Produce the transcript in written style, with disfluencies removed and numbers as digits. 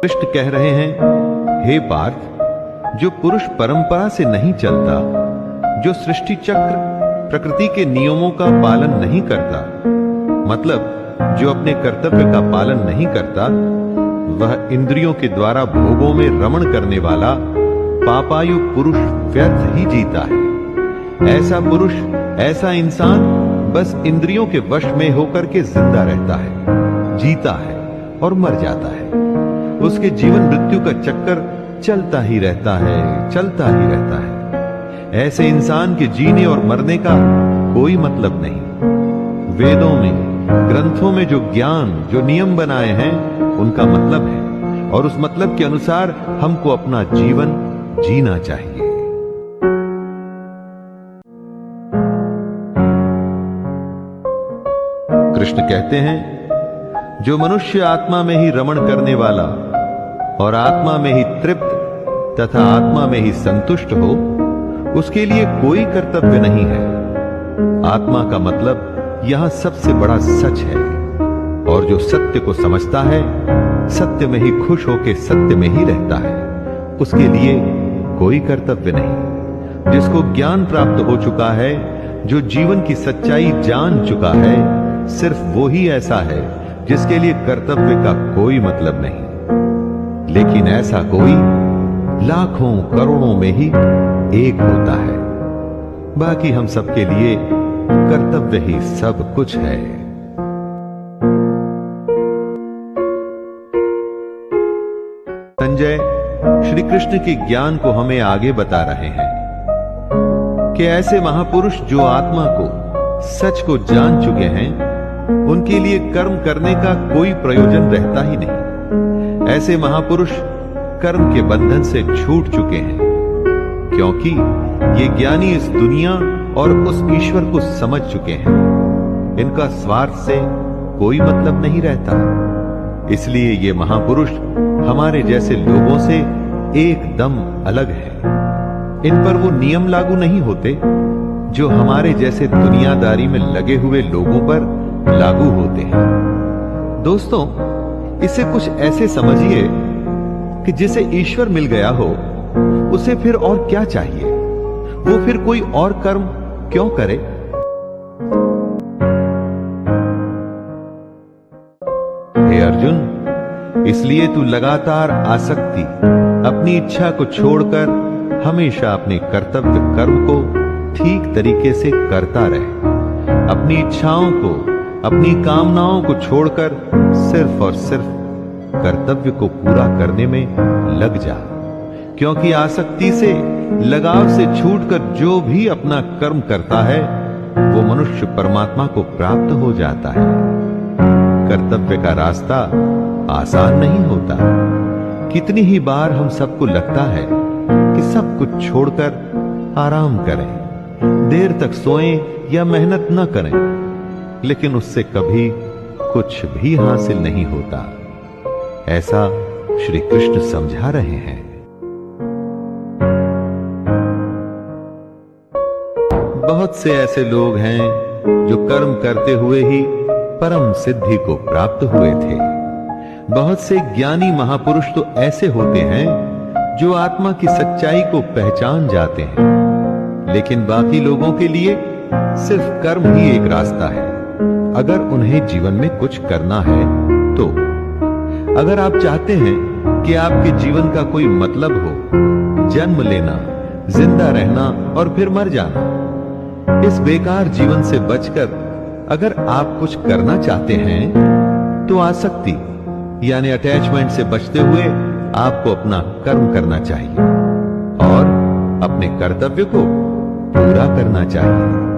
कृष्ण कह रहे हैं, हे पार्थ, जो पुरुष परंपरा से नहीं चलता, जो सृष्टि चक्र प्रकृति के नियमों का पालन नहीं करता, मतलब जो अपने कर्तव्य का पालन नहीं करता, वह इंद्रियों के द्वारा भोगों में रमण करने वाला पापायु पुरुष व्यर्थ ही जीता है। ऐसा पुरुष, ऐसा इंसान बस इंद्रियों के वश में होकर के जिंदा रहता है, जीता है और मर जाता है। उसके जीवन मृत्यु का चक्कर चलता ही रहता है, चलता ही रहता है। ऐसे इंसान के जीने और मरने का कोई मतलब नहीं। वेदों में, ग्रंथों में जो ज्ञान, जो नियम बनाए हैं, उनका मतलब है और उस मतलब के अनुसार हमको अपना जीवन जीना चाहिए। कृष्ण कहते हैं, जो मनुष्य आत्मा में ही रमण करने वाला और आत्मा में ही तृप्त तथा आत्मा में ही संतुष्ट हो, उसके लिए कोई कर्तव्य नहीं है। आत्मा का मतलब यहां सबसे बड़ा सच है, और जो सत्य को समझता है, सत्य में ही खुश होकर सत्य में ही रहता है, उसके लिए कोई कर्तव्य नहीं। जिसको ज्ञान प्राप्त हो चुका है, जो जीवन की सच्चाई जान चुका है, सिर्फ वो ही ऐसा है जिसके लिए कर्तव्य का कोई मतलब नहीं। लेकिन ऐसा कोई लाखों करोड़ों में ही एक होता है। बाकी हम सबके लिए कर्तव्य ही सब कुछ है। संजय श्री कृष्ण के ज्ञान को हमें आगे बता रहे हैं कि ऐसे महापुरुष जो आत्मा को, सच को जान चुके हैं, उनके लिए कर्म करने का कोई प्रयोजन रहता ही नहीं। ऐसे महापुरुष कर्म के बंधन से छूट चुके हैं, क्योंकि ये ज्ञानी इस दुनिया और उस ईश्वर को समझ चुके हैं। इनका स्वार्थ से कोई मतलब नहीं रहता। इसलिए ये महापुरुष हमारे जैसे लोगों से एकदम अलग है। इन पर वो नियम लागू नहीं होते जो हमारे जैसे दुनियादारी में लगे हुए लोगों पर लागू होते हैं। दोस्तों, इसे कुछ ऐसे समझिए कि जिसे ईश्वर मिल गया हो, उसे फिर और क्या चाहिए? वो फिर कोई और कर्म क्यों करे? हे अर्जुन, इसलिए तू लगातार आसक्ति, अपनी इच्छा को छोड़कर हमेशा अपने कर्तव्य कर्म को ठीक तरीके से करता रहे। अपनी इच्छाओं को, अपनी कामनाओं को छोड़कर सिर्फ और सिर्फ कर्तव्य को पूरा करने में लग जा, क्योंकि आसक्ति से, लगाव से छूटकर जो भी अपना कर्म करता है, वो मनुष्य परमात्मा को प्राप्त हो जाता है। कर्तव्य का रास्ता आसान नहीं होता। कितनी ही बार हम सबको लगता है कि सब कुछ छोड़कर आराम करें, देर तक सोएं या मेहनत न करें, लेकिन उससे कभी कुछ भी हासिल नहीं होता। ऐसा श्री कृष्ण समझा रहे हैं। बहुत से ऐसे लोग हैं जो कर्म करते हुए ही परम सिद्धि को प्राप्त हुए थे। बहुत से ज्ञानी महापुरुष तो ऐसे होते हैं जो आत्मा की सच्चाई को पहचान जाते हैं, लेकिन बाकी लोगों के लिए सिर्फ कर्म ही एक रास्ता है, अगर उन्हें जीवन में कुछ करना है तो। अगर आप चाहते हैं कि आपके जीवन का कोई मतलब हो, जन्म लेना, जिंदा रहना और फिर मर जाना, इस बेकार जीवन से बचकर अगर आप कुछ करना चाहते हैं, तो आसक्ति यानी अटैचमेंट से बचते हुए आपको अपना कर्म करना चाहिए और अपने कर्तव्य को पूरा करना चाहिए।